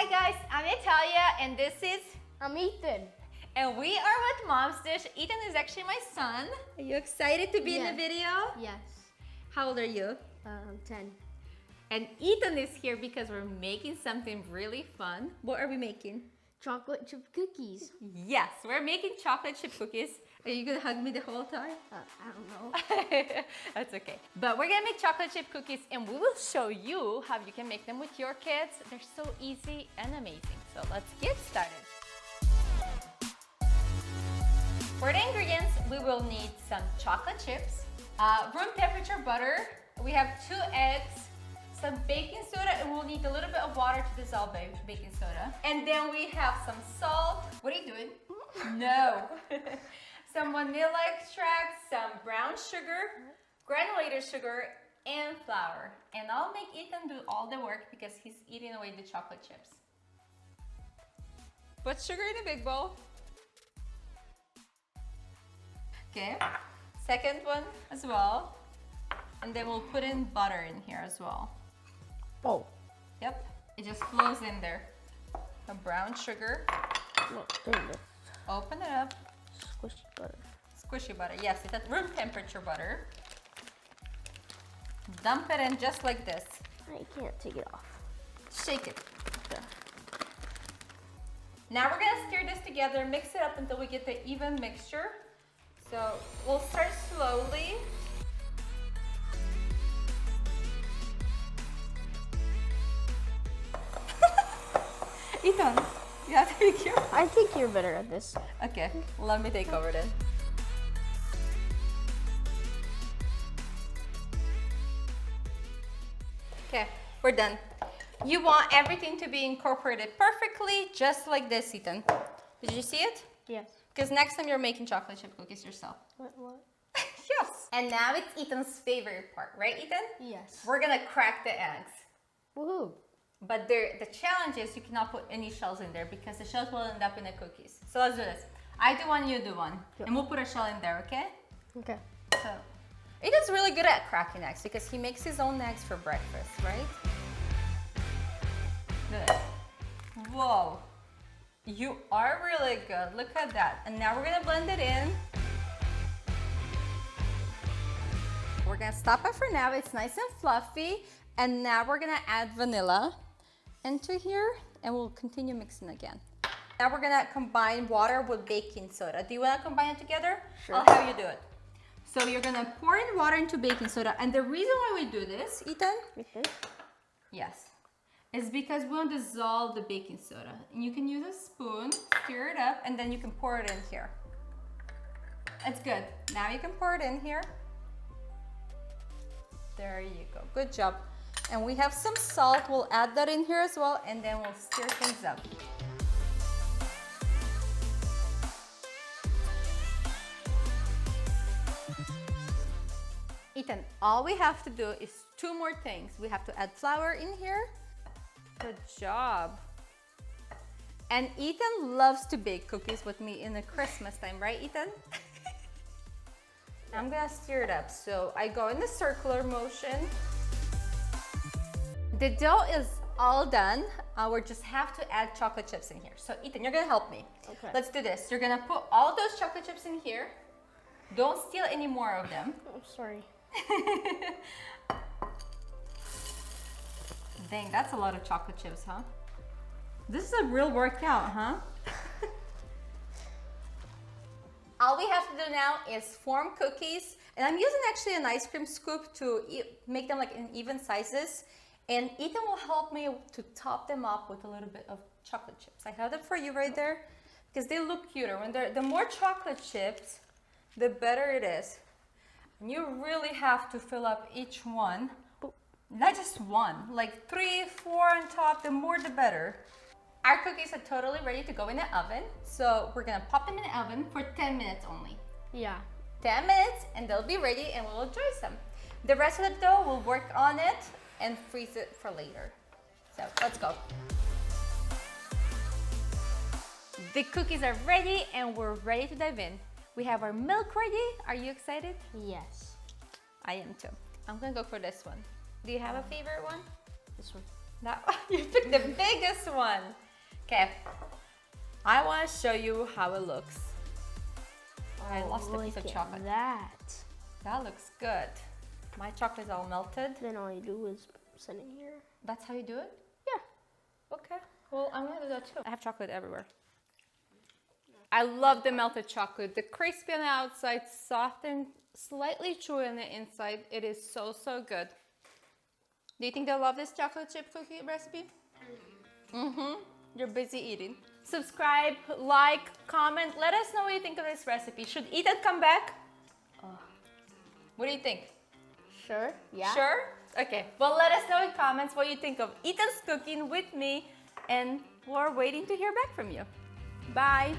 Hi guys, I'm Natalia and this is... I'm Ethan. And we are with Mom's Dish. Ethan is actually my son. Are you excited to be in the video? Yes. How old are you? 10. And Ethan is here because we're making something really fun. What are we making? Chocolate chip cookies. Yes, we're making chocolate chip cookies. Are you gonna hug me the whole time? I don't know. That's okay. But we're gonna make chocolate chip cookies and we will show you how you can make them with your kids. They're so easy and amazing. So let's get started. For the ingredients, we will need some chocolate chips, room temperature butter. We have 2 eggs, some baking soda, and we'll need a little bit of water to dissolve baking soda. And then we have some salt. What are you doing? No. Some vanilla extract, some brown sugar, granulated sugar, and flour. And I'll make Ethan do all the work because he's eating away the chocolate chips. Put sugar in a big bowl. Okay, second one as well. And then we'll put in butter in here as well. Oh. Yep, it just flows in there. The brown sugar. No, there you go. Open it up. Squishy butter. Squishy butter, yes, it's at room temperature butter. Dump it in just like this. I can't take it off. Shake it. Now we're gonna stir this together, mix it up until we get the even mixture. So we'll start slowly. Ethan, you have to be careful. I think you're better at this. Okay, let me take over then. Okay, we're done. You want everything to be incorporated perfectly, just like this, Ethan. Did you see it? Yes. Because next time you're making chocolate chip cookies yourself. What? Yes. And now it's Ethan's favorite part, right, Ethan? Yes. We're gonna crack the eggs. Woohoo. But the challenge is you cannot put any shells in there because the shells will end up in the cookies. So let's do this. I do one, you do one. Yep. And we'll put a shell in there, okay? Okay. So Ethan's really good at cracking eggs because he makes his own eggs for breakfast, right? Good. Whoa. You are really good. Look at that. And now we're gonna blend it in. We're gonna stop it for now. It's nice and fluffy. And now we're gonna add vanilla into here and we'll continue mixing again. Now we're gonna combine water with baking soda. Do you wanna combine it together? Sure. I'll have you do it. So you're gonna pour in water into baking soda. And the reason why we do this, Ethan? Yes. Is because we want to dissolve the baking soda. And you can use a spoon, stir it up, and then you can pour it in here. It's good. Now you can pour it in here. There you go. Good job. And we have some salt. We'll add that in here as well, and then we'll stir things up. Ethan, all we have to do is 2 more things. We have to add flour in here. Good job. And Ethan loves to bake cookies with me in the Christmas time, right, Ethan? I'm gonna stir it up. So I go in the circular motion. The dough is all done. We just have to add chocolate chips in here. So Ethan, you're gonna help me. Okay. Let's do this. You're gonna put all those chocolate chips in here. Don't steal any more of them. I'm sorry. Dang, that's a lot of chocolate chips, huh? This is a real workout, huh? All we have to do now is form cookies. And I'm using actually an ice cream scoop to make them like in even sizes. And Ethan will help me to top them up with a little bit of chocolate chips. I have them for you right there because they look cuter. When the more chocolate chips, the better it is. And you really have to fill up each one. Not just one, like 3, 4 on top, the more the better. Our cookies are totally ready to go in the oven. So we're gonna pop them in the oven for 10 minutes only. Yeah. 10 minutes and they'll be ready and we'll enjoy some. The rest of the dough, we'll work on it and freeze it for later. So let's go. The cookies are ready and we're ready to dive in. We have our milk ready. Are you excited? Yes. I am too. I'm gonna go for this one. Do you have a favorite one? This one. That you picked the biggest one. Okay. I want to show you how it looks. I lost a piece of chocolate. That. That looks good. My chocolate is all melted. Then all you do is send it here. That's how you do it? Yeah. Okay. Well, I'm gonna do that too. I have chocolate everywhere. I love the melted chocolate. The crispy on the outside, soft and slightly chewy on the inside. It is so, so good. Do you think they'll love this chocolate chip cookie recipe? Mm-hmm. You're busy eating. Subscribe, like, comment. Let us know what you think of this recipe. Should Ethan come back? What do you think? Sure. Yeah. Sure? Okay. Well, let us know in comments what you think of Ethan's cooking with me. And we're waiting to hear back from you. Bye.